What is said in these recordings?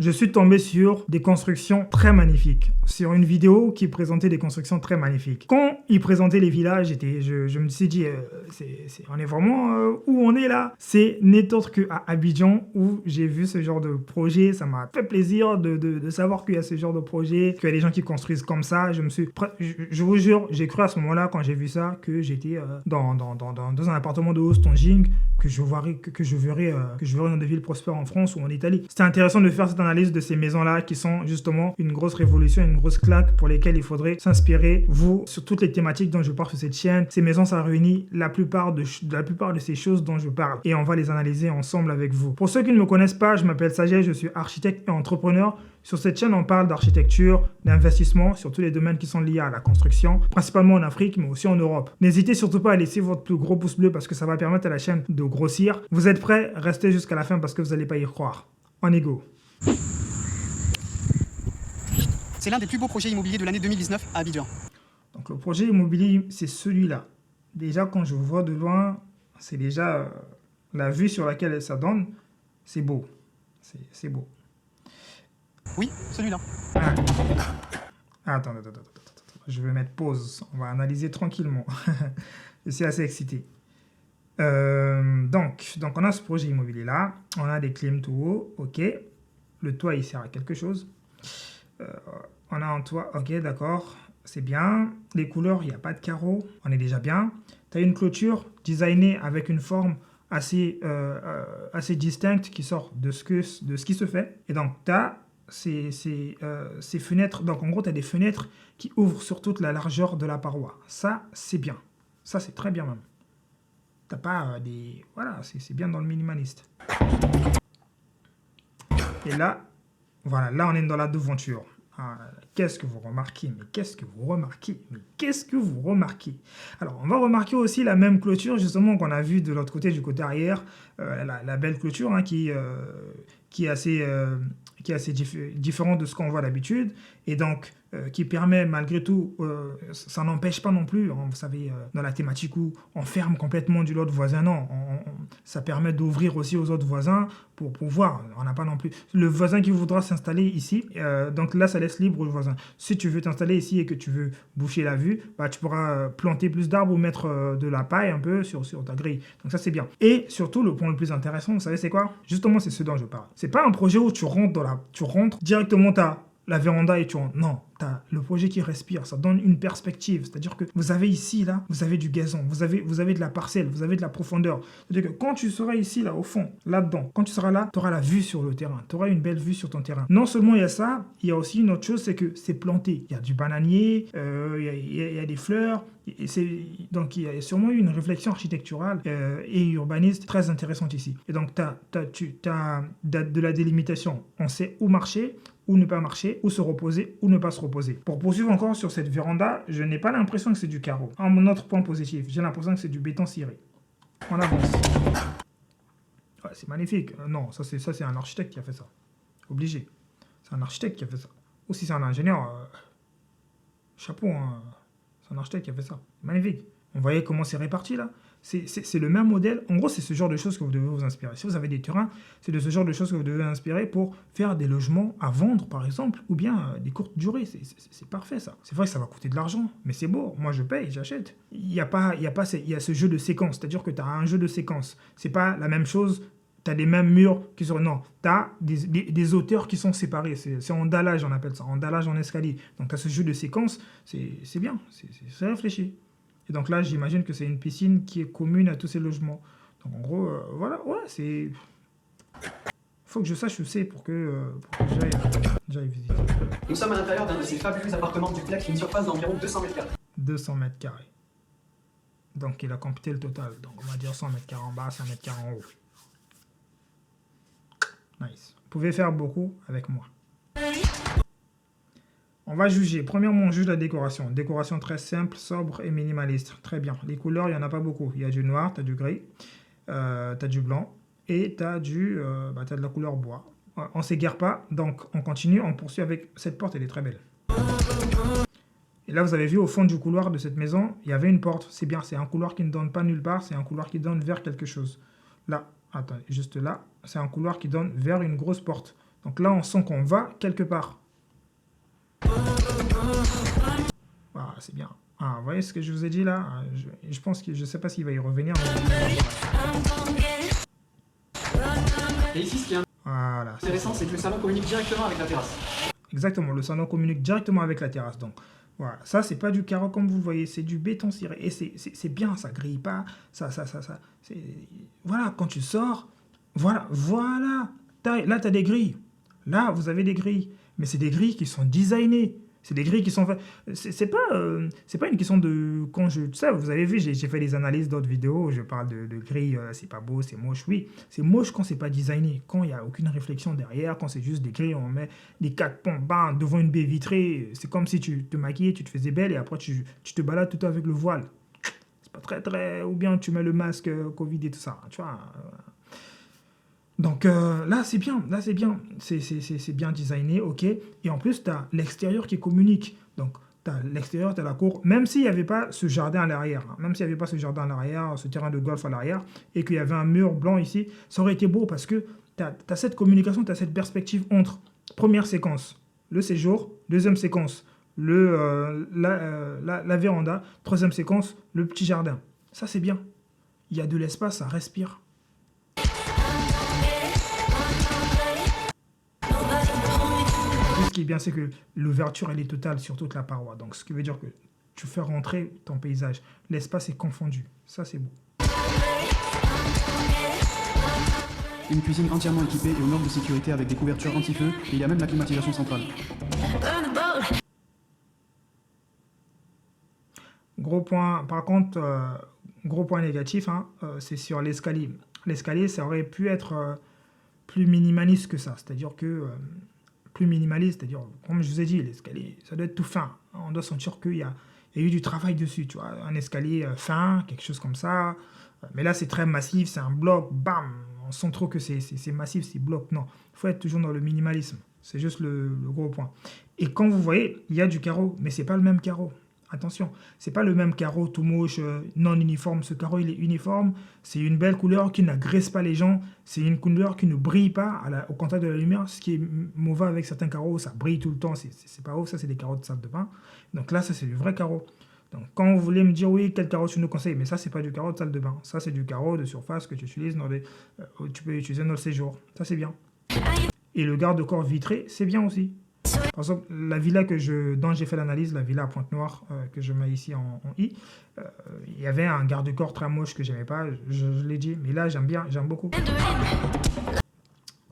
je suis tombé sur des constructions très magnifiques. Sur une vidéo qui présentait des constructions très magnifiques. Quand il présentait les villages, je me suis dit, on est vraiment où on est là. C'est n'est autre qu'à Abidjan où j'ai vu ce genre de projet. Ça m'a fait plaisir de savoir qu'il y a ce genre de projet, qu'il y a des gens qui construisent comme ça. Je vous jure, j'ai cru à ce moment-là, quand j'ai vu ça, que j'étais dans un appartement de haut standing, que je verrais dans des villes prospères en France ou en Italie. C'était intéressant de faire cette analyse de ces maisons-là qui sont justement une grosse révolution, une grosse claque pour lesquelles il faudrait s'inspirer, vous, sur toutes les thématiques dont je parle sur cette chaîne. Ces maisons, ça réunit la plupart de ces choses dont je parle et on va les analyser ensemble avec vous. Pour ceux qui ne me connaissent pas, je m'appelle Sajay, je suis architecte et entrepreneur. Sur cette chaîne, on parle d'architecture, d'investissement, sur tous les domaines qui sont liés à la construction, principalement en Afrique, mais aussi en Europe. N'hésitez surtout pas à laisser votre plus gros pouce bleu parce que ça va permettre à la chaîne de grossir. Vous êtes prêts? Restez jusqu'à la fin parce que vous n'allez pas y croire. On est go. C'est l'un des plus beaux projets immobiliers de l'année 2019 à Abidjan. Donc le projet immobilier, c'est celui-là. Déjà, quand je vois de loin, c'est déjà la vue sur laquelle ça donne. C'est beau. C'est beau. Oui, celui-là. Attends. Je vais mettre pause. On va analyser tranquillement. Je suis assez excité. Donc, on a ce projet immobilier-là. On a des clims tout haut. OK. Le toit, il sert à quelque chose. On a un toit. OK, d'accord. C'est bien. Les couleurs, il n'y a pas de carreaux. On est déjà bien. Tu as une clôture designée avec une forme assez distincte qui sort de ce qui se fait. Et donc, tu as ces fenêtres. Donc, en gros, tu as des fenêtres qui ouvrent sur toute la largeur de la paroi. Ça, c'est bien. Ça, c'est très bien même. T'as pas des... Voilà, c'est bien dans le minimaliste. Et là, voilà, là, on est dans la devanture. Ah, qu'est-ce que vous remarquez? Mais qu'est-ce que vous remarquez? Mais qu'est-ce que vous remarquez? Alors, on va remarquer aussi la même clôture, justement, qu'on a vue de l'autre côté, du côté arrière. La belle clôture, hein, qui est assez différente de ce qu'on voit d'habitude. Et donc, qui permet, malgré tout, ça n'empêche pas non plus, hein, vous savez, dans la thématique où on ferme complètement du lot de voisin, non. Ça permet d'ouvrir aussi aux autres voisins pour voir. On n'a pas non plus... Le voisin qui voudra s'installer ici, donc là, ça laisse libre au voisin. Si tu veux t'installer ici et que tu veux boucher la vue, bah, tu pourras planter plus d'arbres ou mettre de la paille un peu sur ta grille. Donc ça, c'est bien. Et surtout, le point le plus intéressant, vous savez, c'est quoi? Justement, c'est ce dont je parle. C'est pas un projet où tu rentres directement, la véranda et tu rentres. Non, tu as le projet qui respire, ça donne une perspective. C'est-à-dire que vous avez ici, là, vous avez du gazon, vous avez de la parcelle, vous avez de la profondeur. C'est-à-dire que quand tu seras ici, là, au fond, là-dedans, quand tu seras là, tu auras la vue sur le terrain, tu auras une belle vue sur ton terrain. Non seulement il y a ça, il y a aussi une autre chose, c'est que c'est planté. Il y a du bananier, il y a des fleurs. Donc il y a sûrement eu une réflexion architecturale et urbaniste très intéressante ici. Et donc tu as de la délimitation. On sait où marcher, où ne pas marcher, où se reposer, où ne pas se reposer. Pour poursuivre encore sur cette véranda, je n'ai pas l'impression que c'est du carreau. Un autre point positif, j'ai l'impression que c'est du béton ciré. On avance. Ouais, c'est magnifique. Non, ça c'est un architecte qui a fait ça. Obligé. C'est un architecte qui a fait ça. Ou si c'est un ingénieur, chapeau, hein. C'est un architecte qui a fait ça. Magnifique. Vous voyez comment c'est réparti là? C'est le même modèle. En gros, c'est ce genre de choses que vous devez vous inspirer. Si vous avez des terrains, c'est de ce genre de choses que vous devez inspirer pour faire des logements à vendre, par exemple, ou bien des courtes durées. C'est parfait, ça. C'est vrai que ça va coûter de l'argent, mais c'est beau. Moi, je paye, j'achète. Il y a ce jeu de séquence. C'est-à-dire que tu as un jeu de séquence. C'est pas la même chose. Tu as les mêmes murs qui sont... Non, tu as des hauteurs qui sont séparées. C'est en dallage, on appelle ça. En dallage, en escalier. Donc, tu as ce jeu de séquence. C'est bien. C'est réfléchi. Et donc là, j'imagine que c'est une piscine qui est commune à tous ces logements. Donc en gros, voilà, ouais, c'est... Faut que je sache où c'est pour que j'aille visiter. Nous sommes à l'intérieur d'un de ces fabuleux appartements duplex d'une surface d'environ 200 mètres carrés. 200 mètres carrés. Donc il a computé le total. Donc on va dire 100 mètres carrés en bas, 100 mètres carrés en haut. Nice. Vous pouvez faire beaucoup avec moi. On va juger. Premièrement, on juge la décoration. Décoration très simple, sobre et minimaliste. Très bien. Les couleurs, il n'y en a pas beaucoup. Il y a du noir, tu as du gris, tu as du blanc et tu as de la couleur bois. On ne s'égare pas, donc on continue, on poursuit avec cette porte, elle est très belle. Et là, vous avez vu au fond du couloir de cette maison, il y avait une porte. C'est bien, c'est un couloir qui ne donne pas nulle part, c'est un couloir qui donne vers quelque chose. Là, attends, juste là, c'est un couloir qui donne vers une grosse porte. Donc là, on sent qu'on va quelque part. Voilà, c'est bien. Ah, vous voyez ce que je vous ai dit là? Je pense que je ne sais pas s'il va y revenir. Et ici, ce qui est Voilà. intéressant, c'est que le salon communique directement avec la terrasse. Exactement, le salon communique directement avec la terrasse. Donc voilà, ça c'est pas du carreau comme vous le voyez, c'est du béton ciré. Et c'est bien, ça grille pas. Voilà, quand tu sors, voilà. Là, tu as des grilles. Là, vous avez des grilles. Mais c'est des grilles qui sont designées. C'est des grilles qui sont faites. C'est pas une question de. Quand je. Tu sais, vous avez vu, j'ai fait des analyses d'autres vidéos. Où je parle de grilles, c'est pas beau, c'est moche. Oui, c'est moche quand c'est pas designé. Quand il n'y a aucune réflexion derrière, quand c'est juste des grilles, on met des 4 ponts bam, devant une baie vitrée. C'est comme si tu te maquillais, tu te faisais belle et après tu te balades tout avec le voile. C'est pas très. Ou bien tu mets le masque Covid et tout ça. Tu vois. Donc là, c'est bien, c'est bien designé, ok. Et en plus, tu as l'extérieur qui communique. Donc, tu as l'extérieur, tu as la cour. Même s'il n'y avait pas ce jardin à l'arrière, ce terrain de golf à l'arrière, et qu'il y avait un mur blanc ici, ça aurait été beau parce que tu as cette communication, tu as cette perspective entre première séquence, le séjour, deuxième séquence, la véranda, troisième séquence, le petit jardin. Ça, c'est bien. Il y a de l'espace, ça respire. Ce qui est bien, c'est que l'ouverture, elle est totale sur toute la paroi. Donc, ce qui veut dire que tu fais rentrer ton paysage. L'espace est confondu. Ça, c'est beau. Une cuisine entièrement équipée et aux normes de sécurité avec des couvertures anti-feu. Et il y a même la climatisation centrale. Gros point, par contre, gros point négatif, hein, c'est sur l'escalier. L'escalier, ça aurait pu être plus minimaliste que ça. C'est-à-dire que... plus minimaliste, c'est-à-dire, comme je vous ai dit, l'escalier, ça doit être tout fin. On doit sentir qu'il y a eu du travail dessus, tu vois, un escalier fin, quelque chose comme ça. Mais là, c'est très massif, c'est un bloc, bam, on sent trop que c'est massif, c'est bloc. Non, il faut être toujours dans le minimalisme. C'est juste le gros point. Et quand vous voyez, il y a du carreau, mais c'est pas le même carreau. Attention, c'est pas le même carreau tout moche, non uniforme. Ce carreau, il est uniforme. C'est une belle couleur qui n'agresse pas les gens. C'est une couleur qui ne brille pas au contact de la lumière. Ce qui est mauvais avec certains carreaux, ça brille tout le temps. C'est pas ouf, ça, c'est des carreaux de salle de bain. Donc là, ça, c'est du vrai carreau. Donc quand vous voulez me dire, oui, quel carreau tu nous conseilles, mais ça, c'est pas du carreau de salle de bain. Ça, c'est du carreau de surface que tu utilises tu peux utiliser dans le séjour. Ça, c'est bien. Et le garde-corps vitré, c'est bien aussi. Par exemple, la villa dont j'ai fait l'analyse, la villa à Pointe-Noire, que je mets ici en I, il y avait un garde-corps très moche que j'aimais pas, je l'ai dit, mais là j'aime bien, j'aime beaucoup.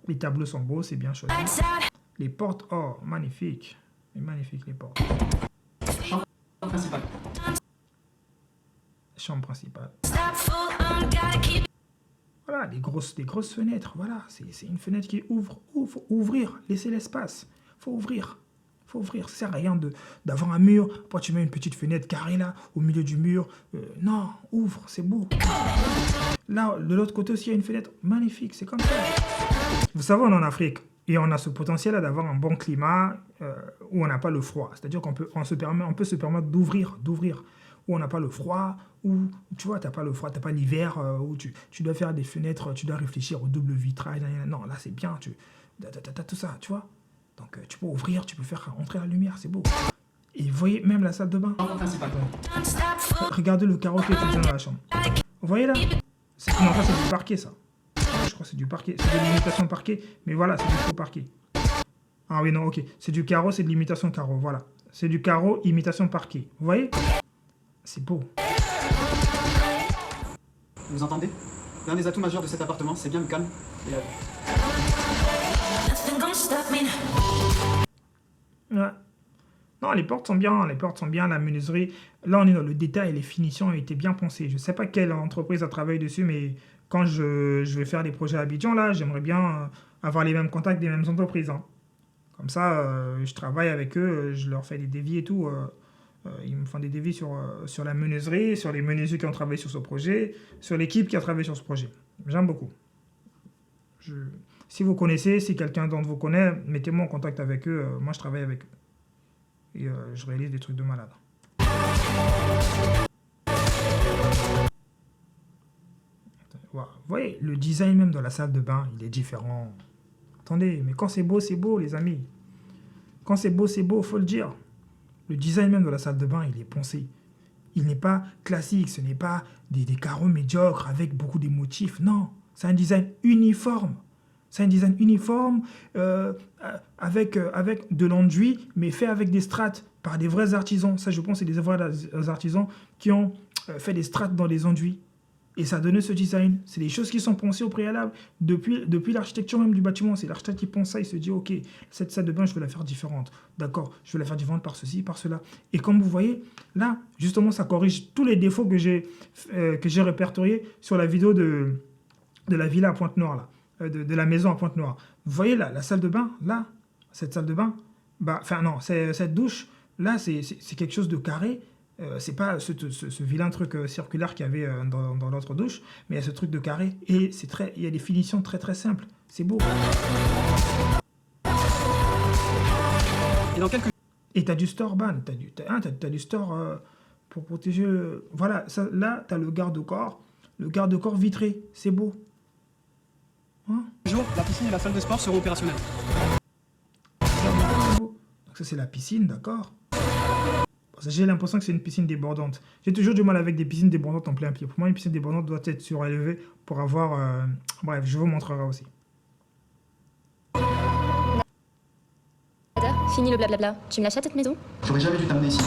Les tableaux sont beaux, c'est bien choisi. Les portes, oh, magnifique. Magnifique les portes. Chambre principale. Chambre principale. Voilà, des grosses fenêtres, voilà, c'est une fenêtre qui ouvre. Faut ouvrir, laisser l'espace. Faut ouvrir. Ça sert à rien d'avoir un mur. Après, tu mets une petite fenêtre carrée là, au milieu du mur. Non, ouvre, c'est beau. Là, de l'autre côté aussi, il y a une fenêtre magnifique. C'est comme ça. Vous savez, on est en Afrique. Et on a ce potentiel là d'avoir un bon climat où on n'a pas le froid. C'est-à-dire qu'on peut se permettre d'ouvrir. Où on n'a pas le froid, où tu vois, tu n'as pas le froid, tu n'as pas l'hiver, où tu dois faire des fenêtres, tu dois réfléchir au double vitrail. Non, là, c'est bien. Tu as tout ça, tu vois. Donc tu peux ouvrir, tu peux faire entrer la lumière, c'est beau. Et vous voyez même la salle de bain. Regardez le carreau qui est utilisé dans la chambre. Vous voyez là? Non, ça c'est du parquet ça. Je crois que c'est du parquet. C'est de l'imitation parquet, mais voilà, c'est du faux parquet. Ah oui, non, ok. C'est du carreau, c'est de l'imitation carreau, voilà. C'est du carreau, imitation parquet. Vous voyez? C'est beau. Vous entendez? L'un des atouts majeurs de cet appartement, c'est bien le calme et la vue. Ouais. Non, les portes sont bien, la menuiserie. Là, on est dans le détail, les finitions ont été bien pensées. Je ne sais pas quelle entreprise a travaillé dessus, mais quand je vais faire des projets à Abidjan, là, j'aimerais bien avoir les mêmes contacts des mêmes entreprises. Hein. Comme ça, je travaille avec eux, je leur fais des devis et tout. Ils me font des devis sur la menuiserie, sur les menuisiers qui ont travaillé sur ce projet, sur l'équipe qui a travaillé sur ce projet. J'aime beaucoup. Si vous connaissez, si quelqu'un d'entre vous connaît, mettez-moi en contact avec eux. Moi, je travaille avec eux. Et je réalise des trucs de malade. Vous voyez, le design même de la salle de bain, il est différent. attendez, mais quand c'est beau, les amis. Quand c'est beau, faut le dire. Le design même de la salle de bain, il est poncé. Il n'est pas classique, ce n'est pas des carreaux médiocres avec beaucoup de motifs. Non, c'est un design uniforme. C'est un design uniforme avec de l'enduit, mais fait avec des strates par des vrais artisans. Ça, je pense, c'est des vrais artisans qui ont fait des strates dans les enduits. Et ça a donné ce design. C'est des choses qui sont pensées au préalable. Depuis l'architecture même du bâtiment, c'est l'architecte qui pense ça. Il se dit, OK, cette salle de bain, je veux la faire différente. D'accord, je veux la faire différente par ceci, par cela. Et comme vous voyez, là, justement, ça corrige tous les défauts que j'ai répertoriés sur la vidéo de la villa à Pointe-Noire, là, de la maison à Pointe-Noire. Vous voyez là, la salle de bain, là, cette salle de bain, cette douche, là, c'est quelque chose de carré. C'est pas ce vilain truc circulaire qu'il y avait dans l'autre douche, mais il y a ce truc de carré. Et il y a des finitions très très simples. C'est beau. Et dans quelques... Et tu as du store ban, t'as du store pour protéger... Voilà, ça, là, tu as le garde-corps vitré. C'est beau. Hein? jours, la piscine et la salle de sport seront opérationnelles. Donc ça, c'est la piscine, d'accord. J'ai l'impression que c'est une piscine débordante. J'ai toujours du mal avec des piscines débordantes en plein pied. Pour moi, une piscine débordante doit être surélevée pour avoir... Bref, je vous montrerai aussi. Fini le blablabla. Tu me l'achètes cette maison? J'aurais jamais dû t'amener ici.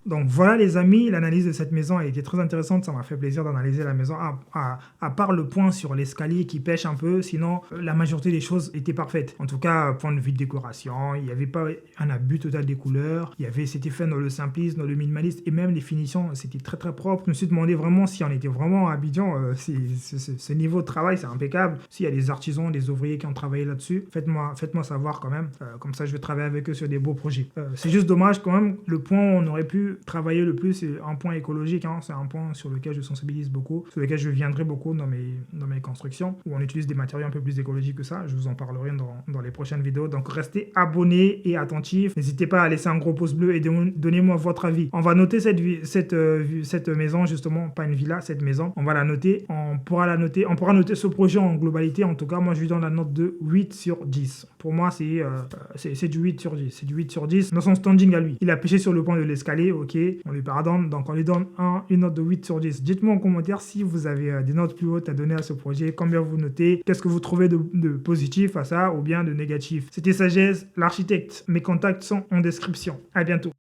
Donc voilà les amis, l'analyse de cette maison a été très intéressante, ça m'a fait plaisir d'analyser la maison, à part le point sur l'escalier qui pêche un peu, sinon la majorité des choses étaient parfaites. En tout cas, point de vue de décoration, il n'y avait pas un abus total des couleurs, c'était fait dans le simplisme, dans le minimalisme, et même les finitions, c'était très très propre. Je me suis demandé vraiment si on était vraiment à Abidjan, ce niveau de travail c'est impeccable. S'il y a des artisans, des ouvriers qui ont travaillé là-dessus, faites-moi savoir quand même, comme ça je vais travailler avec eux sur des beaux projets. C'est juste dommage quand même, le point où on aurait pu travailler le plus, c'est un point écologique, hein. C'est un point sur lequel je sensibilise beaucoup, sur lequel je viendrai beaucoup dans mes constructions, où on utilise des matériaux un peu plus écologiques que ça. Je vous en parlerai dans les prochaines vidéos. Donc restez abonnés et attentifs. N'hésitez pas à laisser un gros pouce bleu et donnez-moi votre avis. On va noter cette maison, justement, pas une villa, cette maison. On va la noter, on pourra noter ce projet en globalité. En tout cas, moi je lui donne la note de 8 sur 10. Pour moi, c'est du 8 sur 10. C'est du 8 sur 10 dans son standing à lui. Il a pêché sur le point de l'escalier, ok, on lui pardonne, donc on lui donne une note de 8 sur 10. Dites-moi en commentaire si vous avez des notes plus hautes à donner à ce projet, combien vous notez, qu'est-ce que vous trouvez de positif à ça ou bien de négatif. C'était Sagesse, l'architecte. Mes contacts sont en description. À bientôt.